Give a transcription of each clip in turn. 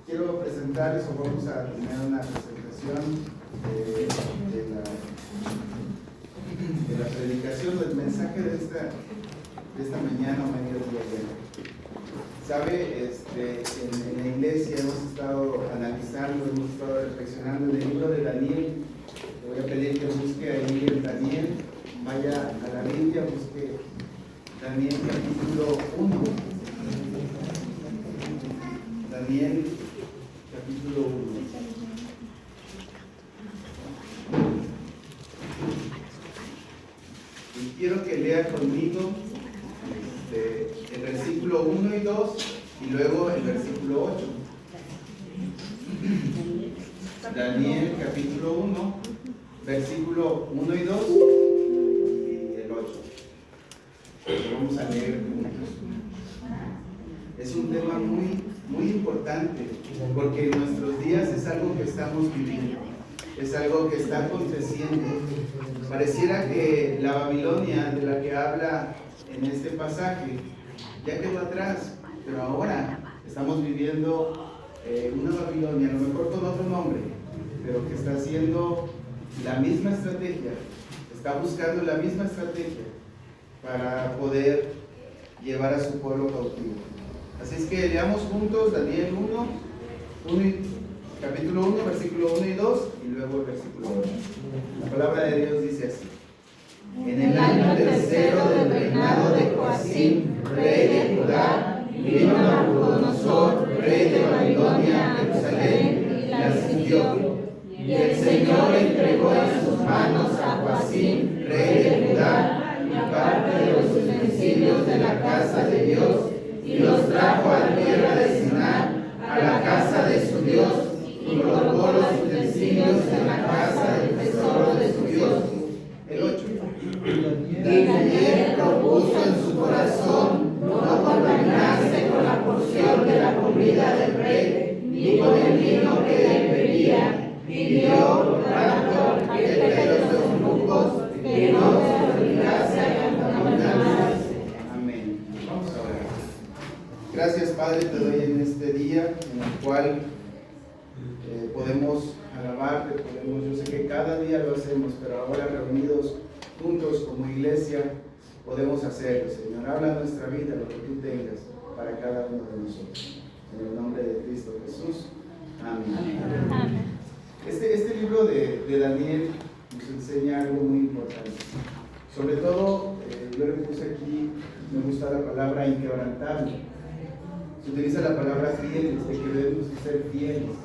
quiero presentarles, o vamos a tener una presentación de la predicación, del mensaje de esta mañana o mediodía. Sabe, en la iglesia hemos estado analizando, hemos estado reflexionando en el libro de Daniel. Le voy a pedir que busque ahí en Daniel, vaya a la Biblia, busque Daniel capítulo 1. Daniel capítulo 1. Y quiero que lea conmigo el versículo 1 y 2 y luego el versículo 8. Daniel capítulo 1, versículo 1 y 2 y el 8. Lo vamos a leer juntos. Es un tema muy importante, porque en nuestros días es algo que estamos viviendo, es algo que está aconteciendo. Pareciera que la Babilonia de la que habla en este pasaje ya quedó atrás, pero ahora estamos viviendo una Babilonia, a lo mejor con otro nombre, pero que está haciendo la misma estrategia, está buscando la misma estrategia para poder llevar a su pueblo cautivo. Así es que leamos juntos Daniel 1, capítulo 1, versículo 1 y 2, y luego el versículo 8. La palabra de Dios dice así: en el año tercero del reinado de Joacim, rey de Judá, vino Nabucodonosor, rey de Babilonia, a Jerusalén, y la sitió. Y el Señor entregó en sus manos a Joacim, rey de Judá, y parte de los utensilios de la casa de Dios, y los trajo a tierra de Sinar, a la casa de su Dios, y colocó los utensilios en la casa del tesoro de su Dios. El 8. Daniel propuso en su corazón no contaminarse con la porción de la comida del rey, ni con el vino que él bebía. Pidió, por tanto, al jefe de los eunucos que no se obligase a contaminarse. Amén. Vamos a orar. Gracias, Padre, te doy en este día en el cual podemos alabarte, yo sé que cada día lo hacemos, pero ahora reunidos juntos como iglesia podemos hacerlo. Señor, habla nuestra vida, lo que tú tengas para cada uno de nosotros. En el nombre de Cristo Jesús. Amén. Amén. Este libro de Daniel nos enseña algo muy importante. Sobre todo, yo le puse aquí, me gusta la palabra inquebrantable. Se utiliza la palabra fieles, de que debemos ser fieles.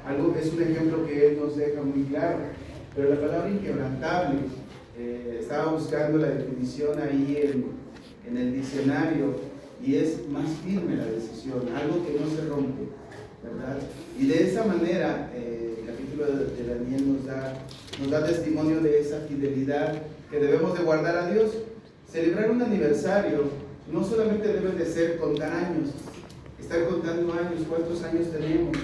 Algo es un ejemplo que él nos deja muy claro. Pero la palabra inquebrantable, estaba buscando la definición ahí en el diccionario, y es más firme la decisión, algo que no se rompe, ¿verdad? Y de esa manera, el capítulo de Daniel nos da testimonio de esa fidelidad que debemos de guardar a Dios. Celebrar un aniversario no solamente debe de ser contar años, estar contando años, cuántos años tenemos,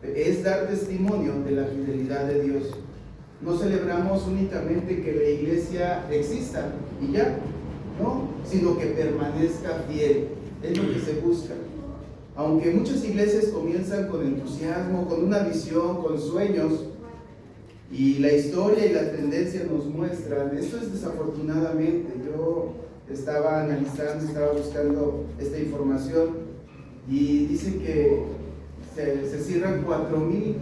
es dar testimonio de la fidelidad de Dios. No celebramos únicamente que la iglesia exista y ya, no, sino que permanezca fiel, es lo que se busca. Aunque muchas iglesias comienzan con entusiasmo, con una visión, con sueños, y la historia y la tendencia nos muestran, esto es desafortunadamente. Yo estaba analizando, estaba buscando esta información, y dice que se cierran 4,000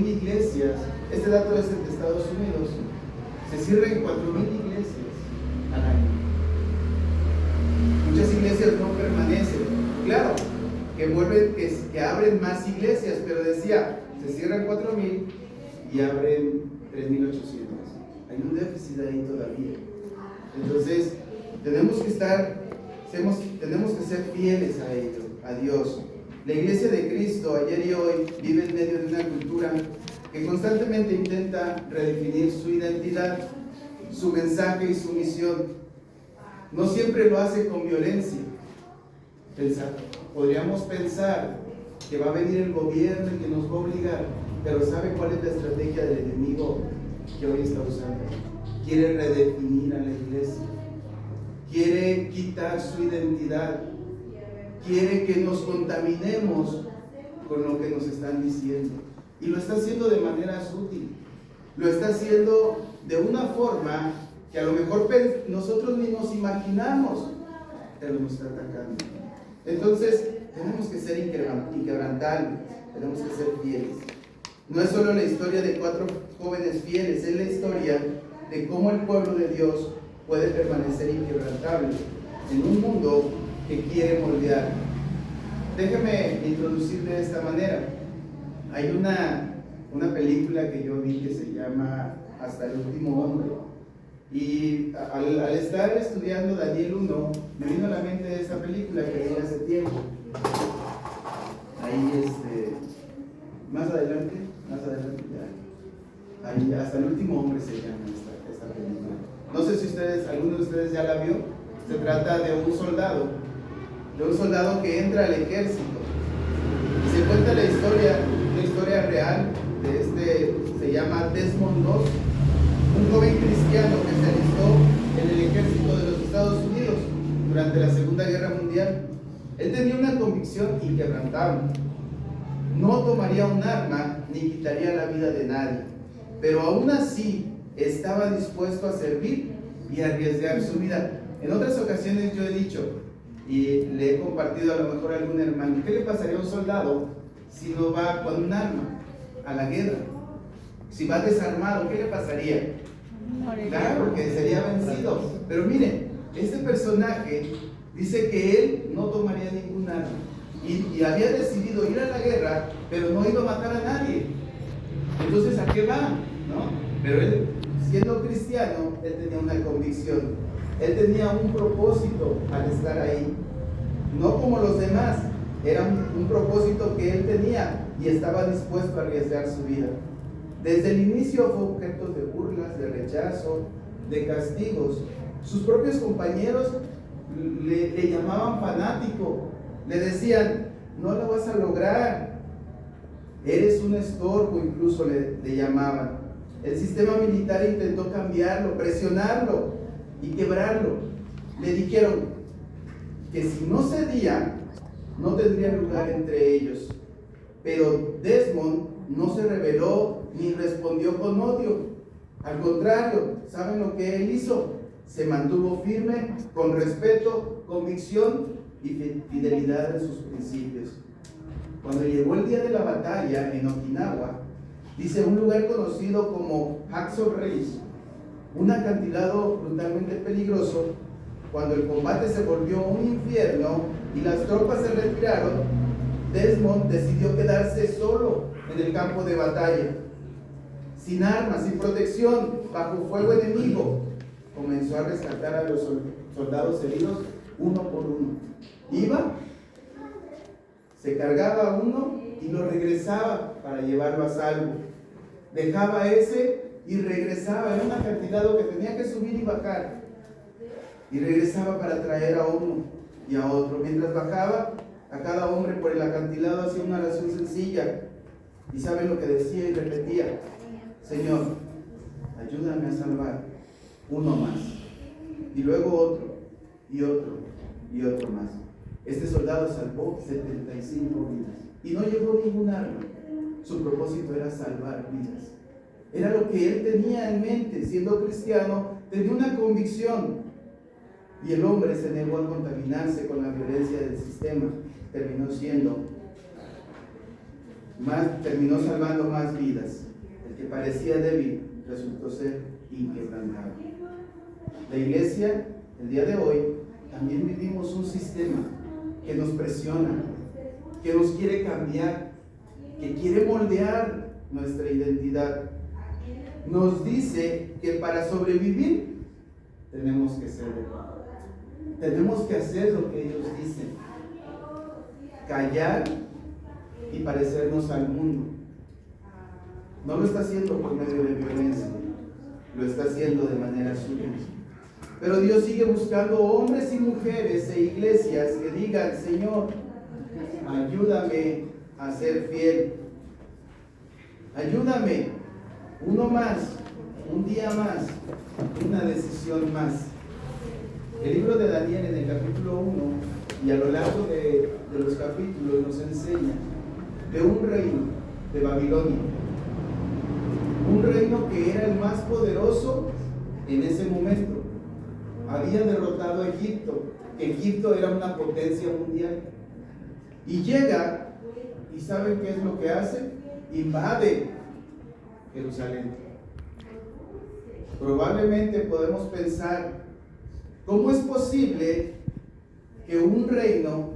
iglesias. Este dato es de Estados Unidos. Se cierran 4,000 iglesias al año. Muchas iglesias no permanecen. Claro, que abren más iglesias, pero decía, se cierran 4,000 y abren 3,800. Hay un déficit ahí todavía. Entonces, tenemos que ser fieles a ello, a Dios. La iglesia de Cristo ayer y hoy vive en medio de una cultura que constantemente intenta redefinir su identidad, su mensaje y su misión. No siempre lo hace con violencia. Podríamos pensar que va a venir el gobierno y que nos va a obligar, pero ¿sabe cuál es la estrategia del enemigo que hoy está usando? Quiere redefinir a la iglesia, quiere quitar su identidad, quiere que nos contaminemos con lo que nos están diciendo. Y lo está haciendo de manera sutil. Lo está haciendo de una forma que a lo mejor nosotros ni nos imaginamos, pero nos está atacando. Entonces, tenemos que ser inquebrantables, tenemos que ser fieles. No es solo la historia de 4 jóvenes fieles, es la historia de cómo el pueblo de Dios puede permanecer inquebrantable en un mundo que quiere moldear. Déjame introducir de esta manera. Hay una película que yo vi que se llama Hasta el último hombre. Y al estar estudiando Daniel 1, me vino a la mente esa película que vi hace tiempo. Ahí, más adelante ya. Ahí, Hasta el último hombre se llama esta película. No sé si alguno de ustedes ya la vio. Se trata de un soldado que entra al ejército. Y se cuenta la historia real de se llama Desmond II, un joven cristiano que se alistó en el ejército de los Estados Unidos durante la Segunda Guerra Mundial. Él tenía una convicción inquebrantable. No tomaría un arma ni quitaría la vida de nadie, pero aún así estaba dispuesto a servir y a arriesgar su vida. En otras ocasiones yo he dicho, y le he compartido a lo mejor a algún hermano, ¿qué le pasaría a un soldado si no va con un arma a la guerra? Si va desarmado, ¿qué le pasaría? Claro, que sería vencido. Pero miren, este personaje dice que él no tomaría ningún arma y había decidido ir a la guerra, pero no iba a matar a nadie. Entonces, ¿a qué va? ¿No? Pero él, siendo cristiano, él tenía una convicción. Él tenía un propósito al estar ahí. No como los demás, era un propósito que él tenía y estaba dispuesto a arriesgar su vida. Desde el inicio fue objeto de burlas, de rechazo, de castigos. Sus propios compañeros le llamaban fanático, le decían, no lo vas a lograr, eres un estorbo, incluso le llamaban. El sistema militar intentó cambiarlo, presionarlo y quebrarlo. Le dijeron que si no cedía, no tendría lugar entre ellos. Pero Desmond no se rebeló ni respondió con odio. Al contrario, ¿saben lo que él hizo? Se mantuvo firme, con respeto, convicción y fidelidad en sus principios. Cuando llegó el día de la batalla en Okinawa, dice, un lugar conocido como Hacksaw Ridge, un acantilado brutalmente peligroso, cuando el combate se volvió un infierno y las tropas se retiraron, Desmond decidió quedarse solo en el campo de batalla, sin armas, sin protección, bajo fuego enemigo. Comenzó a rescatar a los soldados heridos uno por uno. Iba, se cargaba a uno y lo regresaba para llevarlo a salvo. Dejaba a ese y regresaba. Era un acantilado que tenía que subir y bajar. Y regresaba para traer a uno y a otro. Mientras bajaba, a cada hombre por el acantilado hacía una oración sencilla. ¿Y saben lo que decía y repetía? Señor, ayúdame a salvar uno más. Y luego otro, y otro, y otro más. Este soldado salvó 75 vidas. Y no llevó ningún arma. Su propósito era salvar vidas. Era lo que él tenía en mente. Siendo cristiano, tenía una convicción. Y el hombre se negó a contaminarse con la violencia del sistema. Terminó salvando más vidas. El que parecía débil resultó ser inquebrantable. La iglesia, el día de hoy, también vivimos un sistema que nos presiona, que nos quiere cambiar, que quiere moldear nuestra identidad. Nos dice que para sobrevivir tenemos que ceder. Tenemos que hacer lo que ellos dicen. Callar y parecernos al mundo. No lo está haciendo por medio de violencia, lo está haciendo de manera sutil. Pero Dios sigue buscando hombres y mujeres e iglesias que digan, Señor, ayúdame a ser fiel. Ayúdame, uno más, un día más, una decisión más. El libro de Daniel en el capítulo 1 y a lo largo de los capítulos nos enseña de un reino, de Babilonia. Un reino que era el más poderoso en ese momento. Había derrotado a Egipto. Egipto era una potencia mundial. Y llega, ¿y saben qué es lo que hace? Invade Jerusalén. Probablemente podemos pensar, ¿cómo es posible que un reino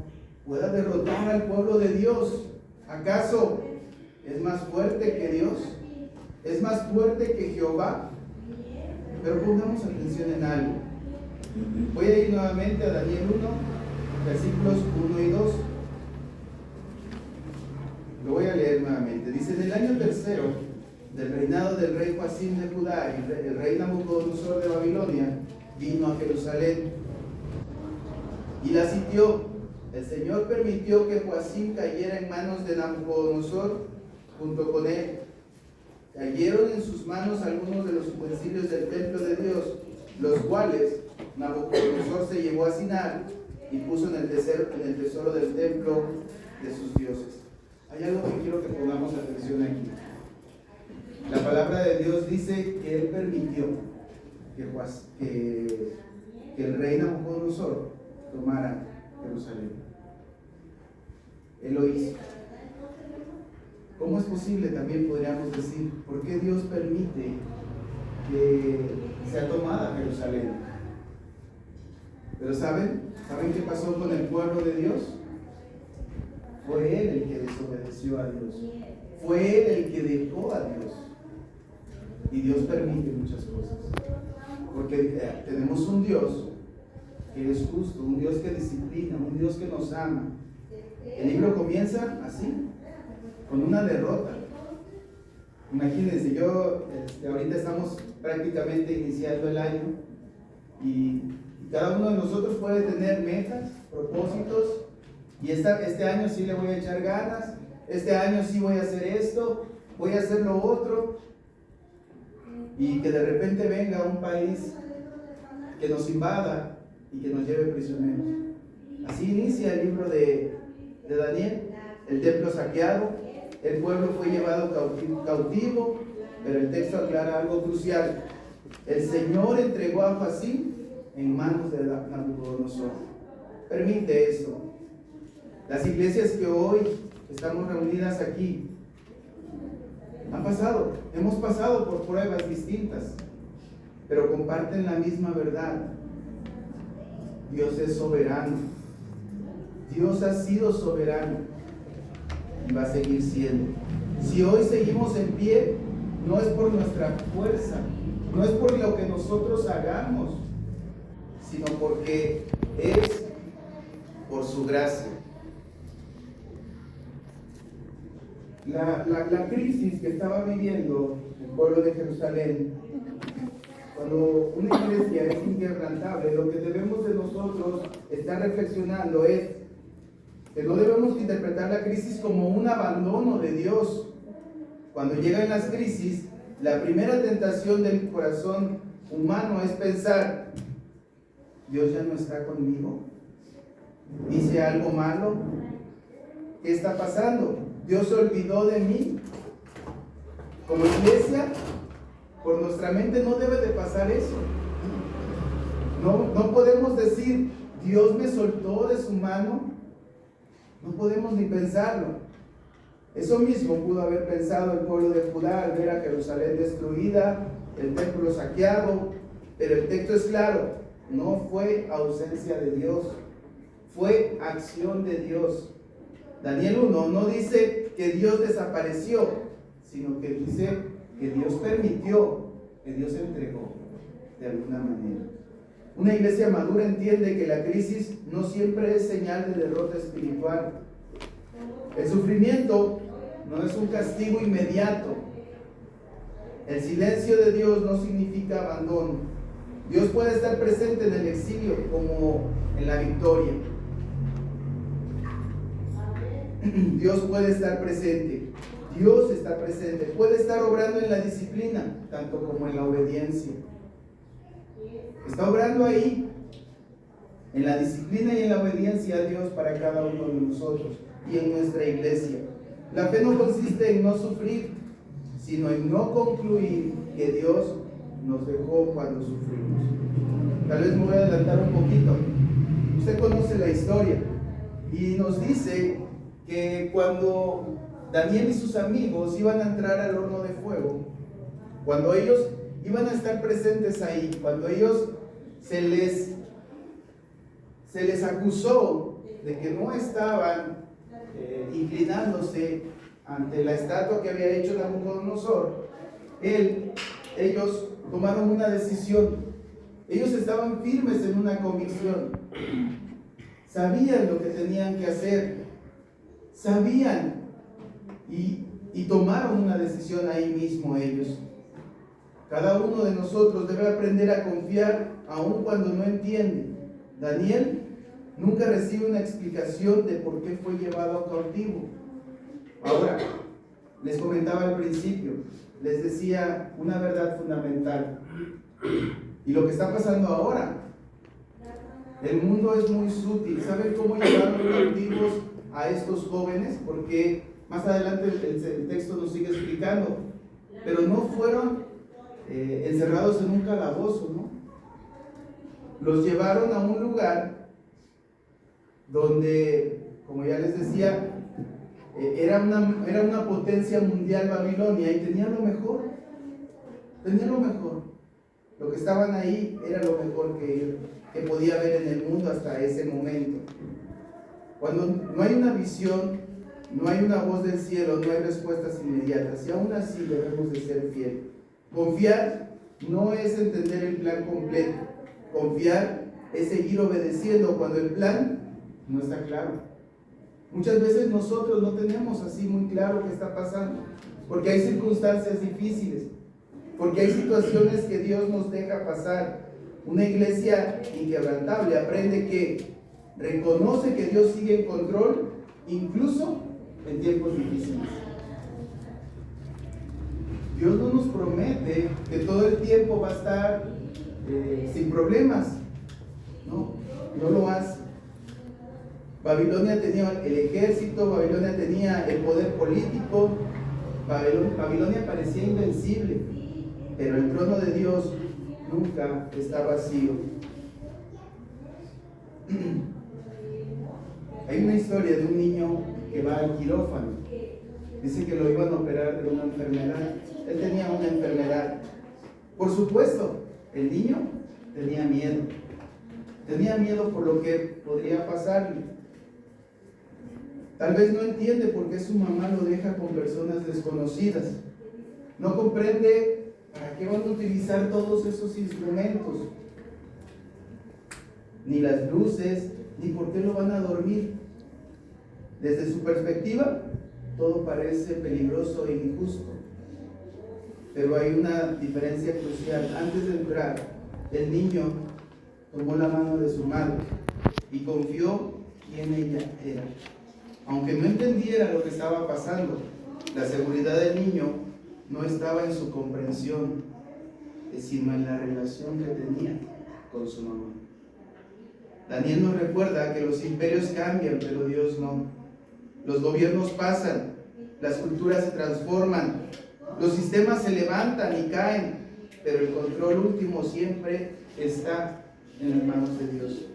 pueda derrotar al pueblo de Dios? ¿Acaso es más fuerte que Dios? ¿Es más fuerte que Jehová? Pero pongamos atención en algo. Voy a ir nuevamente a Daniel 1, versículos 1 y 2. Lo voy a leer nuevamente. Dice: en el año tercero del reinado del rey Joacim de Judá, el rey Nabucodonosor de Babilonia vino a Jerusalén y la sitió. El Señor permitió que Joacim cayera en manos de Nabucodonosor junto con él. Cayeron en sus manos algunos de los utensilios del templo de Dios, los cuales Nabucodonosor se llevó a Sinar y puso en el tesoro del templo de sus dioses. Hay algo que quiero que pongamos atención aquí. La palabra de Dios dice que Él permitió que el rey Nabucodonosor tomara Jerusalén. Él lo hizo. ¿Cómo es posible? También podríamos decir, ¿por qué Dios permite que sea tomada Jerusalén? Pero ¿saben qué pasó con el pueblo de Dios? Fue Él el que desobedeció a Dios. Fue Él el que dejó a Dios. Y Dios permite muchas cosas. Porque tenemos un Dios que es justo, un Dios que disciplina, un Dios que nos ama. El libro comienza así, con una derrota. Imagínense, ahorita estamos prácticamente iniciando el año y cada uno de nosotros puede tener metas, propósitos, y este año sí le voy a echar ganas, este año sí voy a hacer esto, voy a hacer lo otro, y que de repente venga un país que nos invada y que nos lleve prisioneros. Así inicia el libro de Daniel. El templo saqueado, el pueblo fue llevado cautivo, pero el texto aclara algo crucial. El Señor entregó a Joacim en manos de Nabucodonosor. Permite eso. Las iglesias que hoy estamos reunidas aquí hemos pasado por pruebas distintas, pero comparten la misma verdad. Dios es soberano. Dios ha sido soberano y va a seguir siendo. Si hoy seguimos en pie, no es por nuestra fuerza, no es por lo que nosotros hagamos, sino porque es por su gracia. La crisis que estaba viviendo el pueblo de Jerusalén, cuando una iglesia es inquebrantable, lo que debemos de nosotros estar reflexionando es que no debemos interpretar la crisis como un abandono de Dios. Cuando llegan las crisis, la primera tentación del corazón humano es pensar: Dios ya no está conmigo, hice algo malo, ¿qué está pasando? Dios se olvidó de mí. Como iglesia, por nuestra mente no debe de pasar eso. No podemos decir: Dios me soltó de su mano. No podemos ni pensarlo. Eso mismo pudo haber pensado el pueblo de Judá al ver a Jerusalén destruida, el templo saqueado, pero el texto es claro: no fue ausencia de Dios, fue acción de Dios. Daniel 1 no dice que Dios desapareció, sino que dice que Dios permitió, que Dios entregó de alguna manera. Una iglesia madura entiende que la crisis no siempre es señal de derrota espiritual. El sufrimiento no es un castigo inmediato. El silencio de Dios no significa abandono. Dios puede estar presente en el exilio como en la victoria. Dios puede estar presente. Dios está presente. Puede estar obrando en la disciplina, tanto como en la obediencia. Está obrando ahí, en la disciplina y en la obediencia a Dios para cada uno de nosotros y en nuestra iglesia. La fe no consiste en no sufrir, sino en no concluir que Dios nos dejó cuando sufrimos. Tal vez me voy a adelantar un poquito. Usted conoce la historia y nos dice que cuando Daniel y sus amigos iban a entrar al horno de fuego, cuando ellos iban a estar presentes ahí, cuando ellos se les acusó de que no estaban inclinándose ante la estatua que había hecho Nabucodonosor, ellos tomaron una decisión. Ellos estaban firmes en una convicción, sabían lo que tenían que hacer, sabían y tomaron una decisión ahí mismo ellos. Cada uno de nosotros debe aprender a confiar aun cuando no entiende. Daniel nunca recibe una explicación de por qué fue llevado cautivo. Ahora, les comentaba al principio, les decía una verdad fundamental. Y lo que está pasando ahora, el mundo es muy sutil. ¿Saben cómo llevaron cautivos a estos jóvenes? Porque más adelante el texto nos sigue explicando. Pero no fueron encerrados en un calabozo, ¿no? Los llevaron a un lugar donde, como ya les decía, era una potencia mundial Babilonia, y tenían lo mejor. Tenían lo mejor. Lo que estaban ahí era lo mejor que podía haber en el mundo hasta ese momento. Cuando no hay una visión, no hay una voz del cielo, no hay respuestas inmediatas, y aún así debemos de ser fieles. Confiar no es entender el plan completo. Confiar es seguir obedeciendo cuando el plan no está claro. Muchas veces nosotros no tenemos así muy claro qué está pasando, porque hay circunstancias difíciles, porque hay situaciones que Dios nos deja pasar. Una iglesia inquebrantable aprende que reconoce que Dios sigue en control, incluso en tiempos difíciles. Dios no nos promete que todo el tiempo va a estar sin problemas. No lo hace. Babilonia tenía el ejército, Babilonia tenía el poder político, Babilonia parecía invencible, pero el trono de Dios nunca está vacío. Hay una historia de un niño que va al quirófano. Dice que lo iban a operar de una enfermedad. Él tenía una enfermedad. Por supuesto, el niño tenía miedo. Tenía miedo por lo que podría pasarle. Tal vez no entiende por qué su mamá lo deja con personas desconocidas. No comprende para qué van a utilizar todos esos instrumentos, ni las luces, ni por qué lo van a dormir. Desde su perspectiva, todo parece peligroso e injusto. Pero hay una diferencia crucial. Antes de entrar, el niño tomó la mano de su madre y confió quién ella era. Aunque no entendiera lo que estaba pasando, la seguridad del niño no estaba en su comprensión, sino en la relación que tenía con su mamá. Daniel nos recuerda que los imperios cambian, pero Dios no. Los gobiernos pasan, las culturas se transforman, los sistemas se levantan y caen, pero el control último siempre está en las manos de Dios.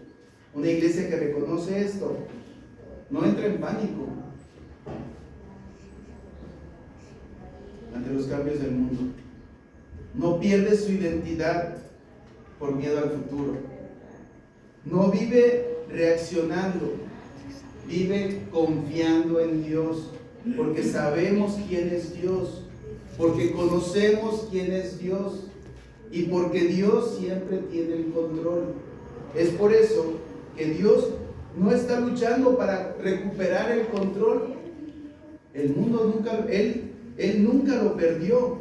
Una iglesia que reconoce esto no entra en pánico ante los cambios del mundo. No pierde su identidad por miedo al futuro. No vive reaccionando, vive confiando en Dios, porque sabemos quién es Dios, porque conocemos quién es Dios y porque Dios siempre tiene el control. Es por eso que Dios no está luchando para recuperar el control. El mundo nunca, Él nunca lo perdió.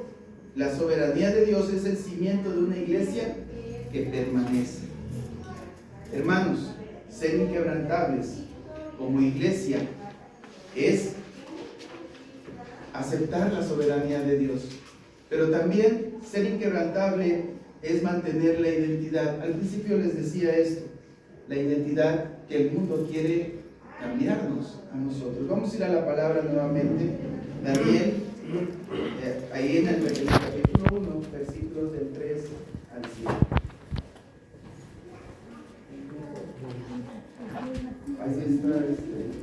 La soberanía de Dios es el cimiento de una iglesia que permanece. Hermanos, ser inquebrantables como iglesia es aceptar la soberanía de Dios, pero también ser inquebrantable es mantener la identidad. Al principio les decía esto, la identidad que el mundo quiere cambiarnos a nosotros. Vamos a ir a la palabra nuevamente. al cielo. Así está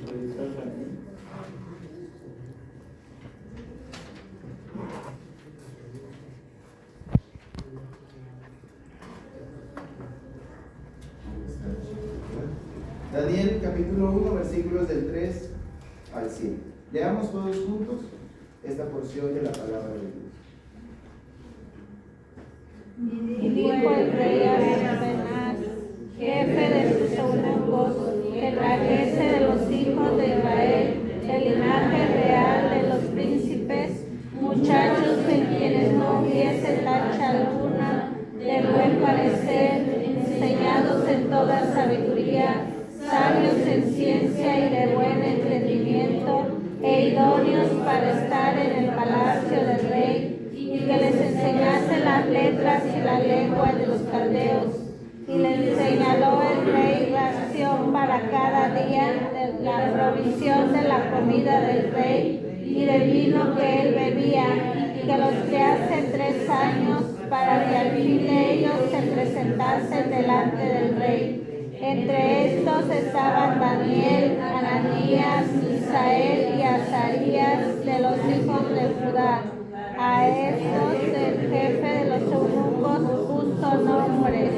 proyectado también. Daniel capítulo 1, versículos del 3 al 100. Leamos todos juntos esta porción de la palabra de Dios. Y dijo el rey a Benhadad, jefe de sus eunucos, que trajese de los hijos de Israel, del linaje real de los príncipes, muchachos en quienes no hubiese tacha alguna, de buen parecer, enseñados en toda sabiduría, sabios en ciencia y de buen entendimiento, e idóneos para estar en el palacio del rey, y que les enseñase las letras y la lengua de los caldeos. Y les señaló el rey ración para cada día de la provisión de la comida del rey y del vino que él bebía, y que los crease 3 años, para que al fin de ellos se presentasen delante del rey. Entre estos estaban Daniel, Ananías, Misael y Azarías de los hijos de Judá. A estos el jefe de los eunucos puso nombres.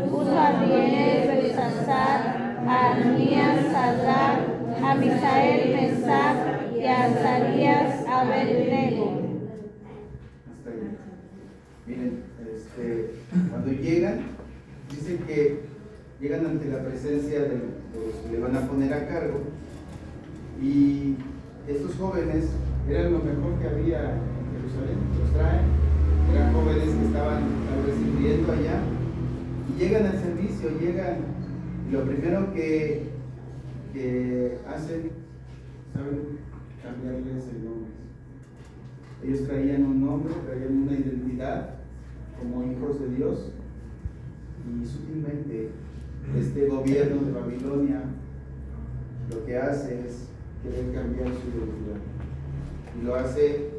Puso a Daniel, Belsasar, a Ananías, Sadrach, a Misael, Mesach y a Azarías, Abednego. Hasta ahí. Miren, cuando llegan, dice que llegan ante la presencia de los que le van a poner a cargo, y estos jóvenes eran lo mejor que había en Jerusalén. Los traen, eran jóvenes que estaban tal vez sirviendo allá, y llegan al servicio, y lo primero que hacen, ¿saben? Cambiarles el nombre. Ellos traían un nombre, traían una identidad como hijos de Dios, y sutilmente este gobierno de Babilonia lo que hace es querer cambiar su identidad, y lo hace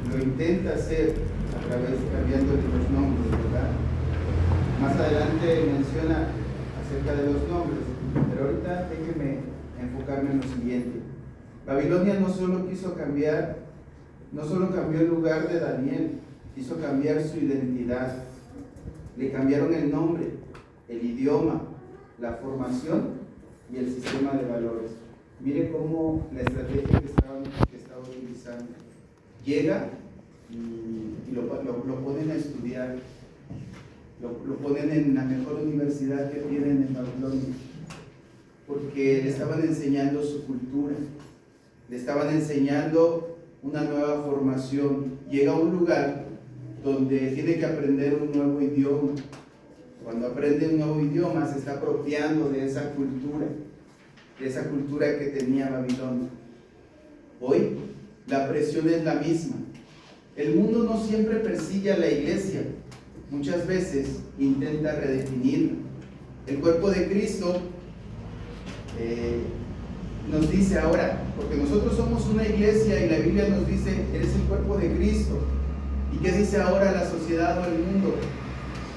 lo intenta hacer a través de cambiándole los nombres, ¿verdad? Más adelante menciona acerca de los nombres, pero ahorita déjenme enfocarme en lo siguiente. Babilonia no solo cambió el lugar de Daniel, quiso cambiar su identidad. Le cambiaron el nombre, el idioma, la formación y el sistema de valores. Mire cómo la estrategia que estaba utilizando. Llega y lo ponen a estudiar, lo ponen en la mejor universidad que tienen en Babilonia, porque le estaban enseñando su cultura, le estaban enseñando una nueva formación. Llega a un lugar donde tiene que aprender un nuevo idioma. Cuando aprende un nuevo idioma, se está apropiando de esa cultura que tenía Babilonia. Hoy la presión es la misma. El mundo no siempre persigue a la iglesia, muchas veces intenta redefinirla. El cuerpo de Cristo nos dice ahora, porque nosotros somos una iglesia y la Biblia nos dice, eres el cuerpo de Cristo. ¿Y qué dice ahora la sociedad o el mundo?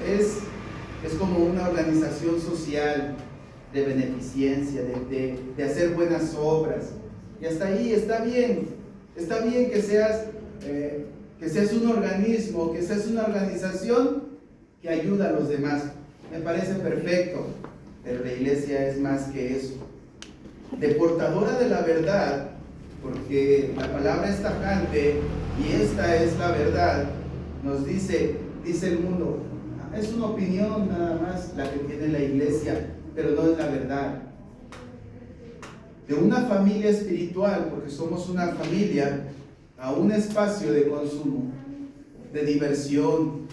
Es como una organización social de beneficencia, de hacer buenas obras. Y hasta ahí está bien que seas un organismo, que seas una organización que ayuda a los demás. Me parece perfecto, pero la iglesia es más que eso. De portadora de la verdad, porque la palabra es tajante y esta es la verdad, nos dice el mundo, es una opinión nada más la que tiene la iglesia, pero no es la verdad. De una familia espiritual, porque somos una familia, a un espacio de consumo, de diversión.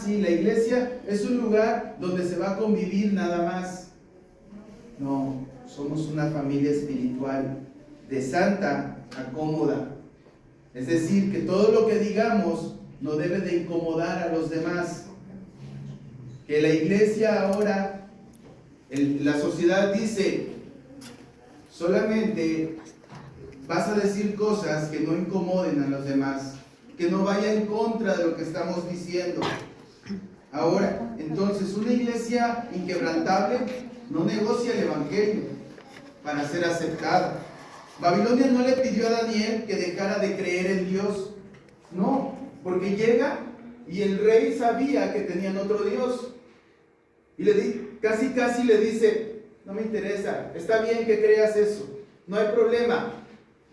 Sí, la iglesia es un lugar donde se va a convivir nada más. No, somos una familia espiritual, de santa a cómoda. Es decir, que todo lo que digamos no debe de incomodar a los demás. Que la iglesia ahora, la sociedad dice, solamente vas a decir cosas que no incomoden a los demás. que no vaya en contra de lo que estamos diciendo. Ahora, entonces, una iglesia inquebrantable no negocia el evangelio para ser aceptada. Babilonia no le pidió a Daniel que dejara de creer en Dios. No, porque llega y el rey sabía que tenían otro Dios. Y casi le dice, no me interesa, está bien que creas eso, no hay problema.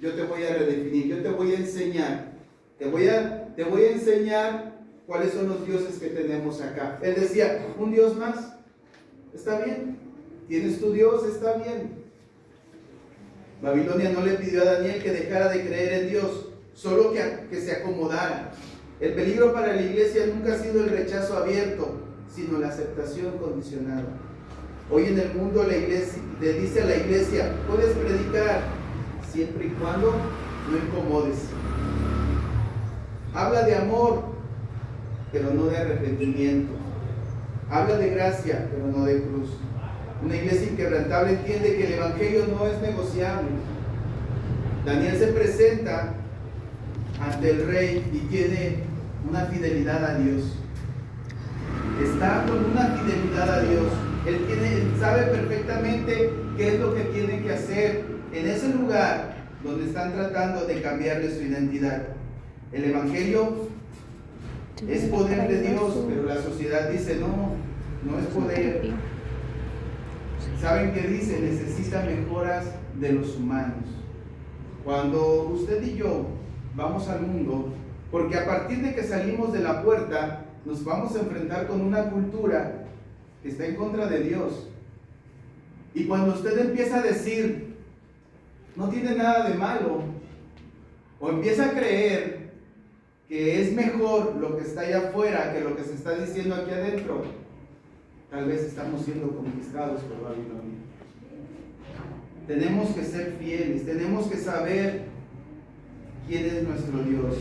Yo te voy a redefinir, yo te voy a enseñar. Te voy a enseñar cuáles son los dioses que tenemos acá. Él decía, un Dios más, está bien. Tienes tu Dios, está bien. Babilonia no le pidió a Daniel que dejara de creer en Dios, solo que se acomodara. El peligro para la iglesia nunca ha sido el rechazo abierto, sino la aceptación condicionada. Hoy en el mundo la iglesia le dice a la iglesia, puedes predicar siempre y cuando no incomodes. Habla de amor, pero no de arrepentimiento. Habla de gracia, pero no de cruz. Una iglesia inquebrantable entiende que el evangelio no es negociable. Daniel se presenta ante el rey y tiene una fidelidad a Dios. Está con una fidelidad a Dios. Él sabe perfectamente qué es lo que tiene que hacer en ese lugar donde están tratando de cambiarle su identidad. El evangelio es poder de Dios, pero la sociedad dice no es poder. ¿Saben qué dice? Necesita mejoras de los humanos. Cuando usted y yo vamos al mundo, porque a partir de que salimos de la puerta, nos vamos a enfrentar con una cultura que está en contra de Dios. Y cuando usted empieza a decir, no tiene nada de malo, o empieza a creer que es mejor lo que está allá afuera que lo que se está diciendo aquí adentro, tal vez estamos siendo conquistados por Babilonia. Tenemos que ser fieles, tenemos que saber quién es nuestro Dios.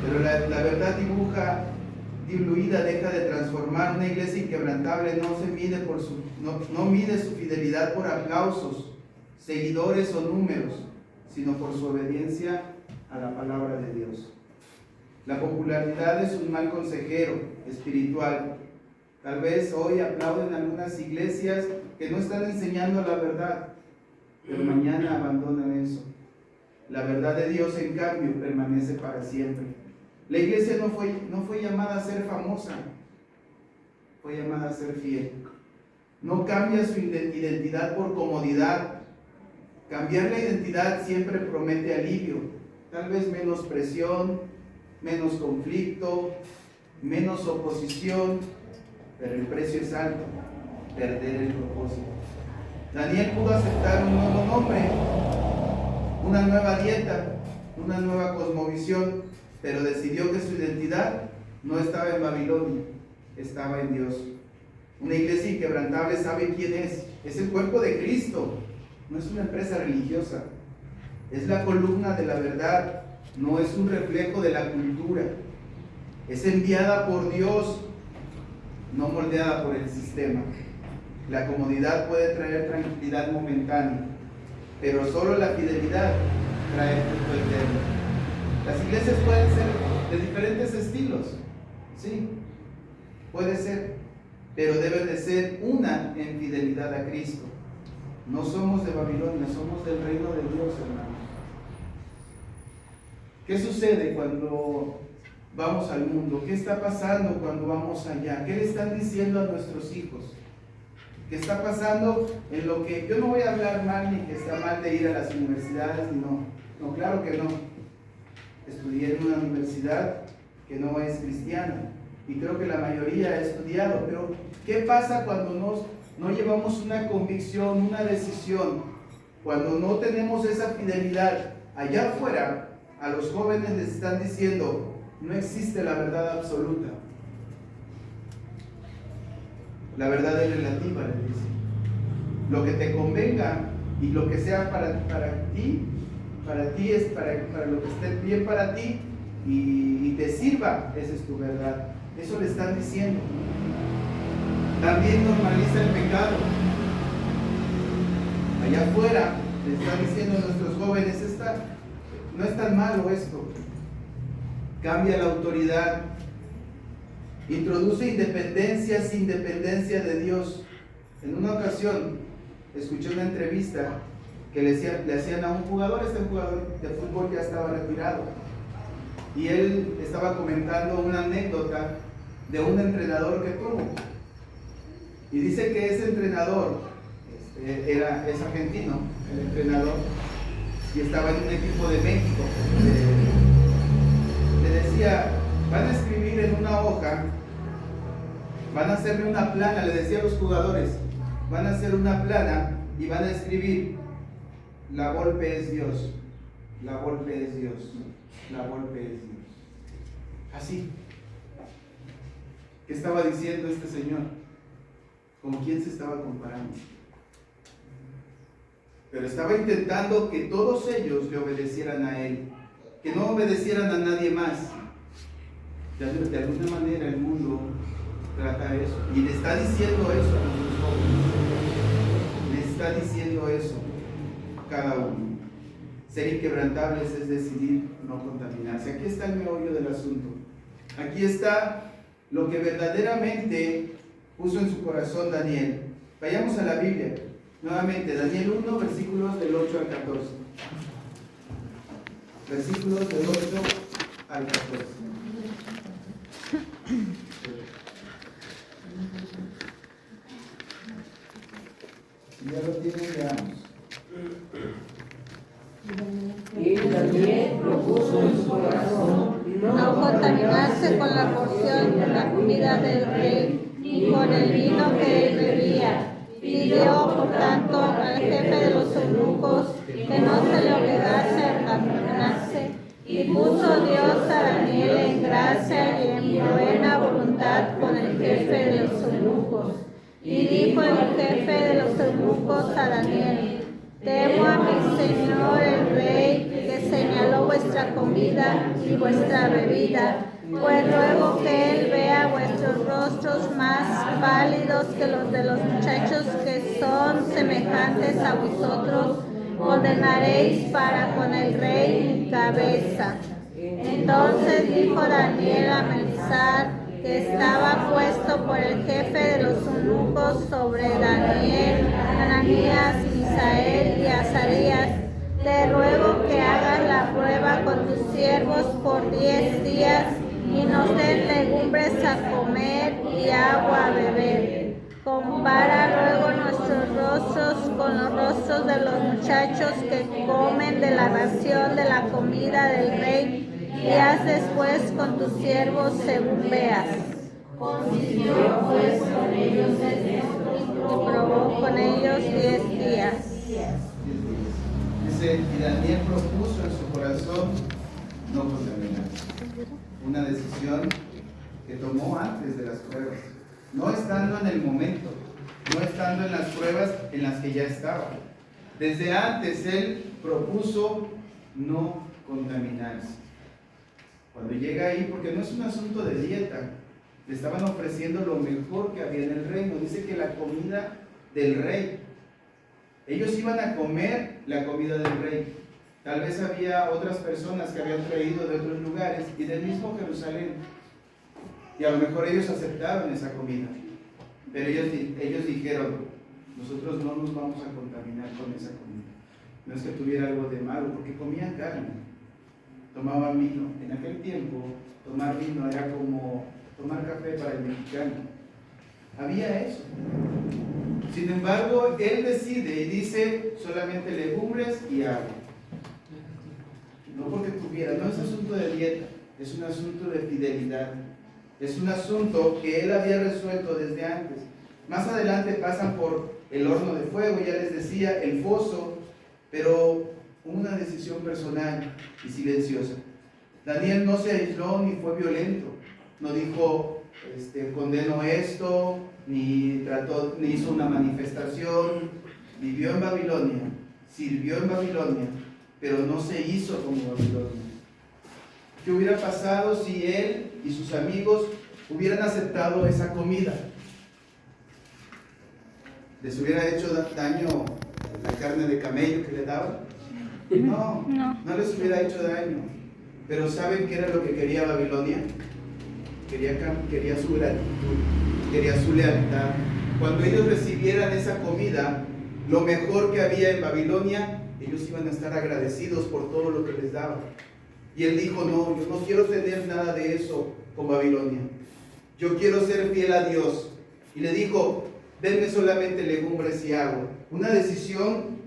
Pero la verdad diluida deja de transformar. Una iglesia inquebrantable no mide su fidelidad por aplausos, seguidores o números, sino por su obediencia a la palabra de Dios. La popularidad es un mal consejero espiritual. Tal vez hoy aplauden algunas iglesias que no están enseñando la verdad, pero mañana abandonan eso. La verdad de Dios, en cambio, permanece para siempre. La iglesia no fue llamada a ser famosa, fue llamada a ser fiel. No cambia su identidad por comodidad. Cambiar la identidad siempre promete alivio, tal vez menos presión, menos conflicto, menos oposición, pero el precio es alto, perder el propósito. Daniel pudo aceptar un nuevo nombre, una nueva dieta, una nueva cosmovisión, pero decidió que su identidad no estaba en Babilonia, estaba en Dios. Una iglesia inquebrantable sabe quién es el cuerpo de Cristo, no es una empresa religiosa, es la columna de la verdad, no es un reflejo de la cultura, es enviada por Dios, no moldeada por el sistema. La comodidad puede traer tranquilidad momentánea, pero solo la fidelidad trae fruto eterno. Las iglesias pueden ser de diferentes estilos, sí, puede ser, pero deben de ser una en fidelidad a Cristo. No somos de Babilonia, somos del reino de Dios, hermanos. ¿Qué sucede cuando vamos al mundo? ¿Qué está pasando cuando vamos allá? ¿Qué le están diciendo a nuestros hijos? ¿Qué está pasando en lo que... Yo no voy a hablar mal ni que está mal de ir a las universidades, no, claro que no. Estudié en una universidad que no es cristiana y creo que la mayoría ha estudiado, pero ¿qué pasa cuando no llevamos una convicción, una decisión? Cuando no tenemos esa fidelidad allá afuera, a los jóvenes les están diciendo, no existe la verdad absoluta. La verdad es relativa, les dice. Lo que te convenga y lo que sea para ti es para lo que esté bien para ti y te sirva, esa es tu verdad. Eso le están diciendo. También normaliza el pecado. Allá afuera le están diciendo a nuestros jóvenes, no es tan malo esto. cambia la autoridad, introduce independencia sin dependencia de Dios. En una ocasión escuché una entrevista que le hacían a un jugador, este jugador de fútbol ya estaba retirado, y él estaba comentando una anécdota de un entrenador que tuvo, y dice que ese entrenador es argentino, el entrenador, y estaba en un equipo de México. Le decía, van a escribir en una hoja, van a hacerle una plana, le decía a los jugadores, van a hacer una plana y van a escribir: la Volpe es Dios, la Volpe es Dios, la Volpe es Dios. Así. ¿Qué estaba diciendo este señor? ¿Con quién se estaba comparando? Pero estaba intentando que todos ellos le obedecieran a él, que no obedecieran a nadie más. De alguna manera el mundo trata eso, y le está diciendo eso a los jóvenes, le está diciendo eso a cada uno. Ser inquebrantables es decidir no contaminarse. Aquí está el meollo del asunto. Aquí está lo que verdaderamente puso en su corazón Daniel. Vayamos a la Biblia. Nuevamente, Daniel 1, versículos del 8 al 14. Versículos del 8 al 14. Si ya lo tienen, veamos. Y Daniel propuso en su corazón no contaminarse con la porción de la comida del rey, ni con el vino que él bebía. Pidió, por tanto, al jefe de los eunucos que no se le obligase a contaminarse, y puso Dios a Daniel en gracia y en buena voluntad con el jefe de los eunucos. Y dijo el jefe de los eunucos a Daniel: temo a mi señor el rey, que señaló vuestra comida y vuestra bebida, pues luego que él vea vuestros rostros más pálidos que los de los muchachos que son semejantes a vosotros, condenaréis para con el rey mi cabeza. Entonces dijo Daniel a Melzar, que estaba puesto por el jefe de los eunucos sobre Daniel, Ananías, Misael y Azarías: te ruego que hagas la prueba con tus siervos por 10 días y nos den legumbres a comer y agua a beber. Compara luego nuestros rostros con los rostros de los muchachos que comen de la ración de la comida del rey, y haz después con tus siervos según veas. consintió pues con ellos Y probó con ellos 10 días. Dice, y Daniel propuso en su corazón no contaminarse. Una decisión que tomó antes de las pruebas, no estando en el momento, no estando en las pruebas en las que ya estaba. Desde antes él propuso no contaminarse. Cuando llega ahí, porque no es un asunto de dieta, le estaban ofreciendo lo mejor que había en el reino. Dice que la comida del rey, ellos iban a comer la comida del rey. Tal vez había otras personas que habían traído de otros lugares y del mismo Jerusalén, y a lo mejor ellos aceptaron esa comida, pero ellos dijeron: nosotros no nos vamos a contaminar con esa comida. No es que tuviera algo de malo, porque comían carne, tomaban vino. En aquel tiempo tomar vino era como tomar café para el mexicano. Había eso. Sin embargo, él decide y dice: solamente legumbres y agua. No porque tuviera, no es asunto de dieta, es un asunto de fidelidad. Es un asunto que él había resuelto desde antes. Más adelante pasan por el horno de fuego, ya les decía, el foso, pero una decisión personal y silenciosa. Daniel no se aisló ni fue violento, no dijo condeno esto, ni hizo una manifestación. Vivió en Babilonia, sirvió en Babilonia, pero no se hizo como Babilonia. ¿Qué hubiera pasado si él y sus amigos hubieran aceptado esa comida? ¿Les hubiera hecho daño la carne de camello que le daban? No les hubiera hecho daño. Pero ¿saben qué era lo que quería Babilonia? Quería su gratitud, quería su lealtad. Cuando ellos recibieran esa comida, lo mejor que había en Babilonia, ellos iban a estar agradecidos por todo lo que les daba. Y él dijo, no, yo no quiero tener nada de eso con Babilonia. Yo quiero ser fiel a Dios. Y le dijo, denme solamente legumbres y agua. Una decisión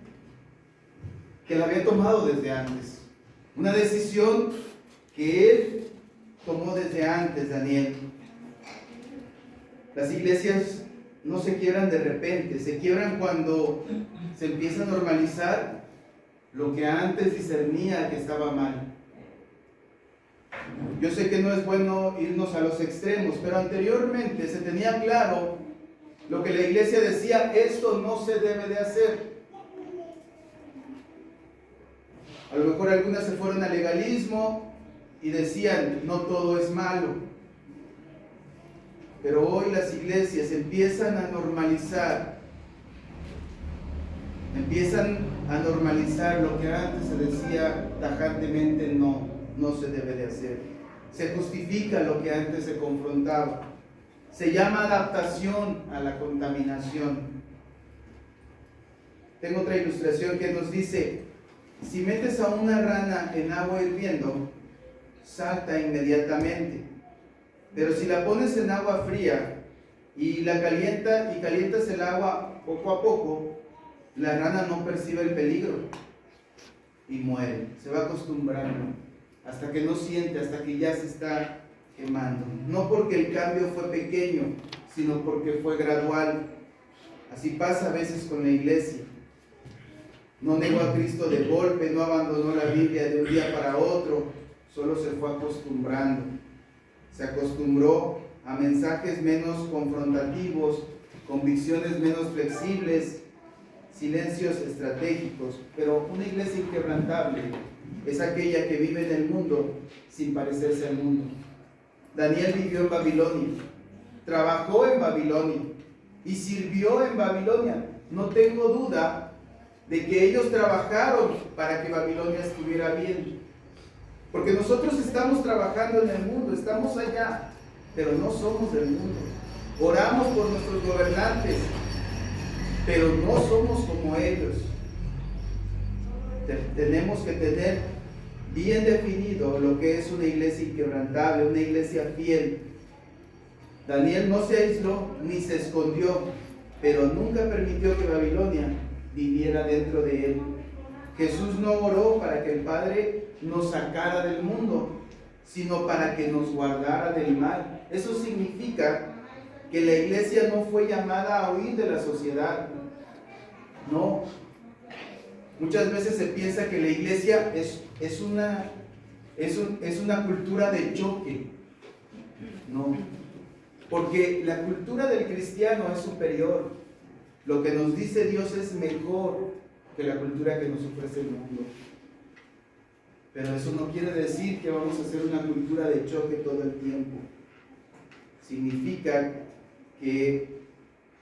que la había tomado desde antes. Una decisión que él tomó desde antes, Daniel. Las iglesias no se quiebran de repente, se quiebran cuando se empieza a normalizar lo que antes discernía que estaba mal. Yo sé que no es bueno irnos a los extremos, pero anteriormente se tenía claro lo que la iglesia decía, esto no se debe de hacer. A lo mejor algunas se fueron al legalismo y decían, no todo es malo. Pero hoy las iglesias empiezan a normalizar lo que antes se decía tajantemente no se debe de hacer. Se justifica lo que antes se confrontaba. Se llama adaptación a la contaminación. Tengo otra ilustración que nos dice, si metes a una rana en agua hirviendo, salta inmediatamente. Pero si la pones en agua fría y calientas el agua poco a poco, la rana no percibe el peligro y muere. Se va acostumbrando hasta que no siente, hasta que ya se está quemando. No porque el cambio fue pequeño, sino porque fue gradual. Así pasa a veces con la iglesia. No negó a Cristo de golpe, no abandonó la Biblia de un día para otro, solo se fue acostumbrando. Se acostumbró a mensajes menos confrontativos, convicciones menos flexibles, silencios estratégicos. Pero una iglesia inquebrantable es aquella que vive en el mundo sin parecerse al mundo. Daniel vivió en Babilonia, trabajó en Babilonia y sirvió en Babilonia. No tengo duda de que ellos trabajaron para que Babilonia estuviera bien. Porque nosotros estamos trabajando en el mundo, estamos allá, pero no somos del mundo. Oramos por nuestros gobernantes, pero no somos como ellos. Tenemos que tener bien definido lo que es una iglesia inquebrantable, una iglesia fiel. Daniel no se aisló ni se escondió, pero nunca permitió que Babilonia viviera dentro de él. Jesús no oró para que el Padre nos sacara del mundo, sino para que nos guardara del mal. Eso significa que la iglesia no fue llamada a huir de la sociedad. No. Muchas veces se piensa que la iglesia es una cultura de choque. No. Porque la cultura del cristiano es superior. Lo que nos dice Dios es mejor que la cultura que nos ofrece el mundo. Pero eso no quiere decir que vamos a hacer una cultura de choque todo el tiempo.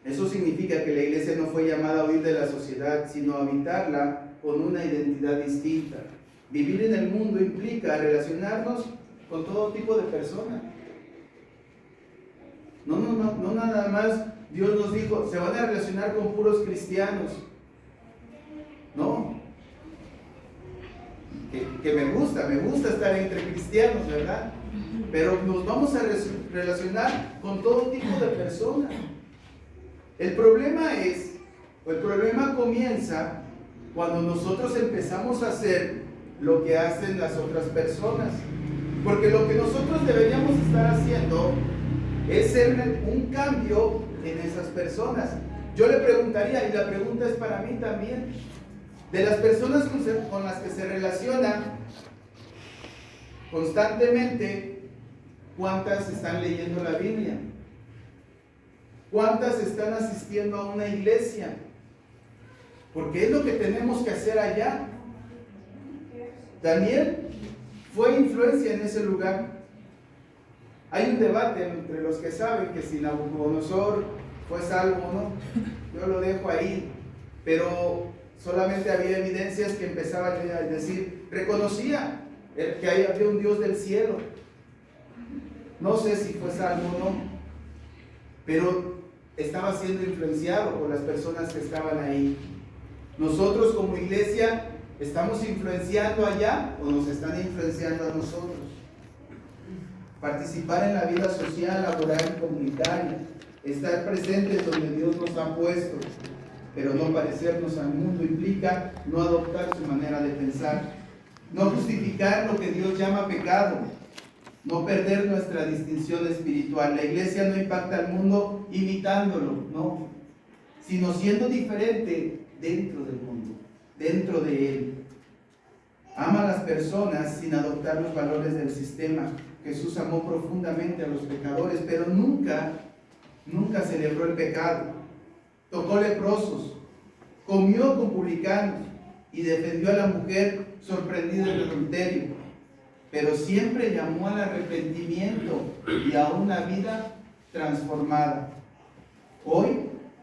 Eso significa que la iglesia no fue llamada a huir de la sociedad, sino a habitarla con una identidad distinta. Vivir en el mundo implica relacionarnos con todo tipo de personas. No nada más Dios nos dijo, se van a relacionar con puros cristianos. No. Que me gusta estar entre cristianos, ¿verdad? Pero nos vamos a relacionar con todo tipo de personas. El problema comienza cuando nosotros empezamos a hacer lo que hacen las otras personas. Porque lo que nosotros deberíamos estar haciendo es ser un cambio en esas personas. Yo le preguntaría, y la pregunta es para mí también, de las personas con las que se relaciona constantemente, ¿cuántas están leyendo la Biblia? ¿Cuántas están asistiendo a una iglesia? Porque es lo que tenemos que hacer allá. Daniel fue influencia en ese lugar. Hay un debate entre los que saben que si Nabucodonosor fue salvo o no. Yo lo dejo ahí, pero solamente había evidencias que empezaban a decir, reconocía que había un Dios del cielo. No sé si fue salvo o no, pero estaba siendo influenciado por las personas que estaban ahí. Nosotros como iglesia, ¿estamos influenciando allá o nos están influenciando a nosotros? Participar en la vida social, laboral y comunitaria, estar presentes donde Dios nos ha puesto, pero no parecernos al mundo, implica no adoptar su manera de pensar, no justificar lo que Dios llama pecado, no perder nuestra distinción espiritual. La iglesia no impacta al mundo imitándolo, no, sino siendo diferente dentro del mundo, dentro de él. Ama a las personas sin adoptar los valores del sistema. Jesús amó profundamente a los pecadores, pero nunca celebró el pecado. Tocó leprosos, comió con publicanos y defendió a la mujer sorprendida en el adulterio, pero siempre llamó al arrepentimiento y a una vida transformada. Hoy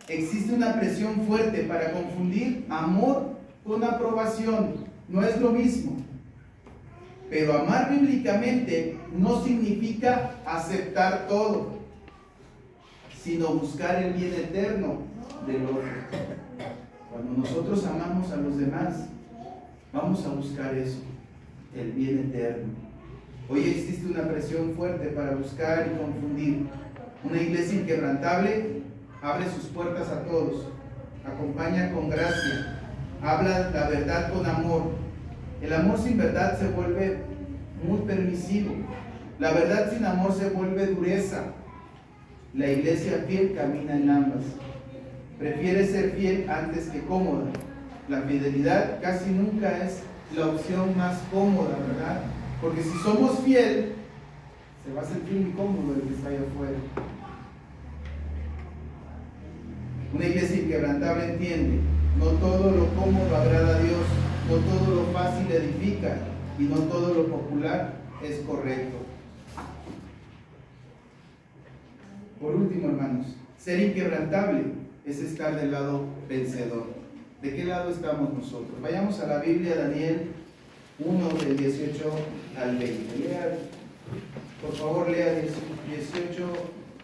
existe una presión fuerte para confundir amor con aprobación. No es lo mismo. Pero amar bíblicamente no significa aceptar todo, sino buscar el bien eterno del otro. Cuando nosotros amamos a los demás, vamos a buscar eso, el bien eterno. Hoy existe una presión fuerte para buscar y confundir. Una iglesia inquebrantable abre sus puertas a todos, acompaña con gracia, habla la verdad con amor. El amor sin verdad se vuelve muy permisivo. La verdad sin amor se vuelve dureza. La iglesia fiel camina en ambas. Prefiere ser fiel antes que cómoda. La fidelidad casi nunca es la opción más cómoda, ¿verdad? Porque si somos fiel, se va a sentir incómodo el que está allá afuera. Una iglesia inquebrantable entiende: no todo lo cómodo agrada a Dios, no todo lo fácil edifica y no todo lo popular es correcto. Por último, hermanos, ser inquebrantable es estar del lado vencedor. ¿De qué lado estamos nosotros? Vayamos a la Biblia, Daniel 1, del 18 al 20. Lea, por favor, lea 18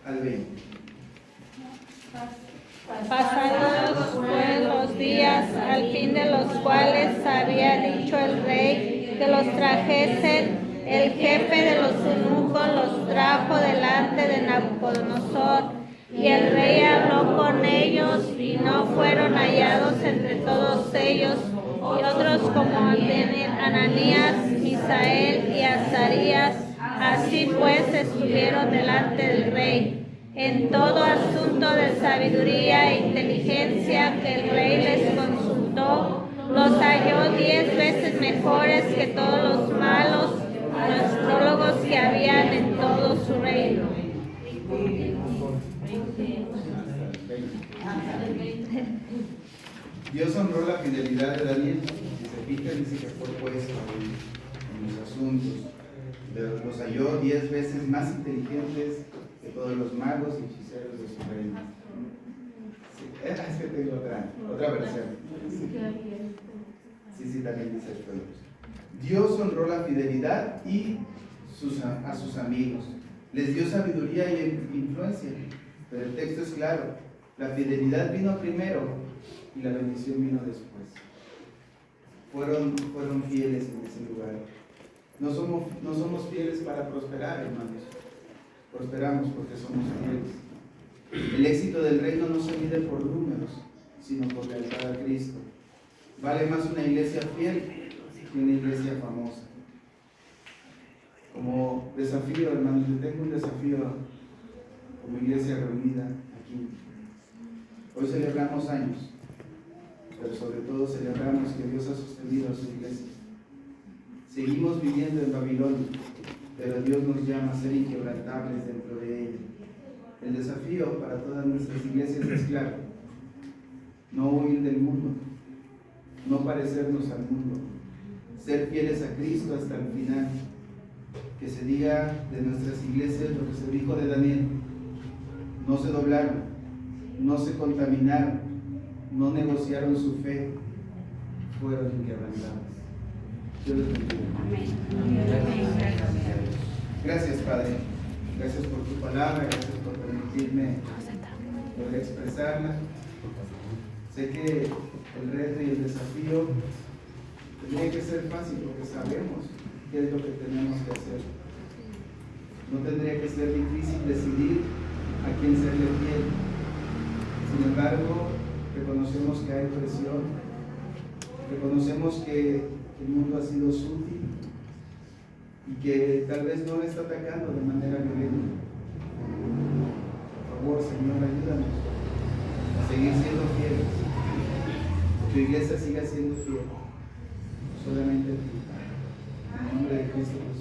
al 20. Pasados pues los días, al fin de los cuales había dicho el rey que los trajesen, el jefe de los eunucos los trajo delante de Nabucodonosor, y el rey habló con ellos, y no fueron hallados entre todos ellos y otros como Ananías, Misael y Azarías. Así pues estuvieron delante del rey. En todo asunto de sabiduría e inteligencia que el rey les consultó, los halló 10 veces mejores que todos los malos astrólogos que habían en todo su reino. Dios honró la fidelidad de Daniel. Si se fijan, dice que fue puesto en los asuntos. Los halló 10 veces más inteligentes que todos los magos y hechiceros de su reino. Sí, es que tengo otra versión. Sí, también dice esto. Dios honró la fidelidad y a sus amigos. Les dio sabiduría y influencia. Pero el texto es claro. La fidelidad vino primero y la bendición vino después. Fueron fieles en ese lugar. No somos fieles para prosperar, hermanos. Prosperamos porque somos fieles. El éxito del reino no se mide por números, sino por lealtad a Cristo. Vale más una iglesia fiel que una iglesia famosa. Como desafío, hermanos, yo tengo un desafío como iglesia reunida aquí. Hoy celebramos años, pero sobre todo celebramos que Dios ha sostenido a su iglesia. Seguimos viviendo en Babilonia, pero Dios nos llama a ser inquebrantables dentro de ella. El desafío para todas nuestras iglesias es claro: no huir del mundo, no parecernos al mundo, ser fieles a Cristo hasta el final. Que se diga de nuestras iglesias lo que se dijo de Daniel: no se doblaron, no se contaminaron, no negociaron su fe, fueron inquebrantables. Dios les bendiga. Amén. palabra, gracias por permitirme poder expresarla. Sé que el reto y el desafío tendría que ser fácil porque sabemos qué es lo que tenemos que hacer. No tendría que ser difícil decidir a quién serle fiel. Sin embargo, reconocemos que hay presión, reconocemos que el mundo ha sido sutil y que tal vez no le está atacando de manera violenta. Por favor, Señor, ayúdanos a seguir siendo fieles. Que tu iglesia siga siendo fiel. Solamente a ti. En el nombre de Cristo.